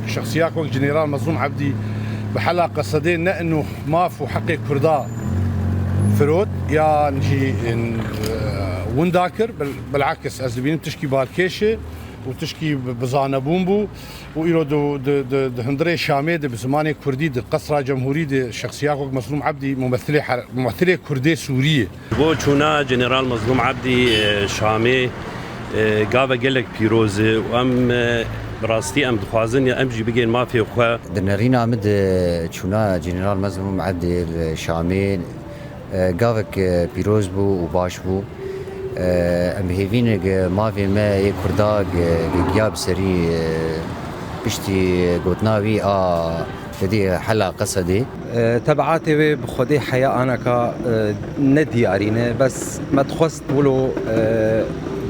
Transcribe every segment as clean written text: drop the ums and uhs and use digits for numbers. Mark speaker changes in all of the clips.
Speaker 1: شخصيات وقت جنرال مظلوم عبدي بحلا قصدين انه ما في حق كردا فرود يا نجي ونداكر بالعكس ازبين بتشكي بالكيشه وتشكي بزانه بومبو وإيرو هندري شامي بزمان كردي قصرة جمهورية شخصيات وقت مظلوم عبدي ممثلة كردية سورية.
Speaker 2: بو چونا جنرال مظلوم عبدي شامي قابا قالك بيروزي وام براستي ام دخوازن يا امجي بيجين ما في خو
Speaker 3: دنرينا مد چونا جنرال مظلوم عبدي شامي قابك بيروز بو وباش بو ام هيفين ما في ما يكردا جاب سري بشتي قوتناوي تدي حلا قصدي
Speaker 4: تبعاتي بخدي حياة أنا كا نديارينه بس ما تخص تقولوا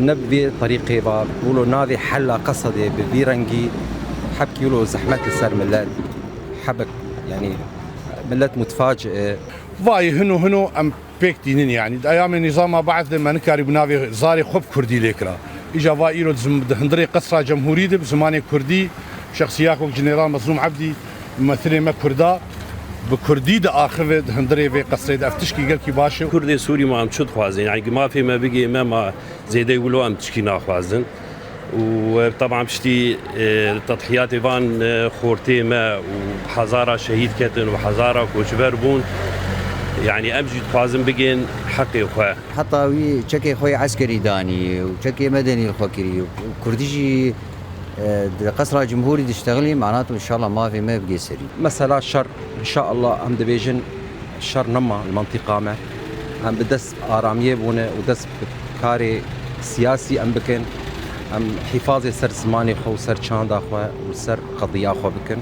Speaker 4: نبي طريقي بقولوا نادي حلا قصدي ببيرنجي حبكي له زحمة السر ملات حبك يعني ملات متفاجئة
Speaker 1: واي هنو ام بيك دينين يعني ايام النظام بعد ما نكاري بنافي زاري خب كردي ليكرا اجا وايرو هندري قصرة جمهورية بزمان كردي شخصيات جنرال مظلوم عبدي ممثلة ما كردا بكردي دا آخر هندري في قصري افتشكي قال كي باشا
Speaker 2: كردي سوري ما عم تشد خوازن يعني ما في ما بقي ما زي دا يقولوا عم تشكي ناخوازن وطبعا بشتي تضحيات فان خورتي ما وحزارة شهيد كتن وحزارة كوشبر بون يعني امجي خوازن بقين حقي خواه
Speaker 3: حتى وي تشكي خوي عسكري داني وتشكي مدني الخوكري وكرديجي قصرة جمهوري تشتغلي معناته ان شاء الله ما في ما بقي سري
Speaker 4: مسألة شر ان شاء الله هم دبيجن الشر نما المنطقة ما هم بدس آرامية بونه ودس بكاري سياسي ام بكن هم حفاظي سر زماني خو سر چاند اخوه وسر قضية اخوه بكن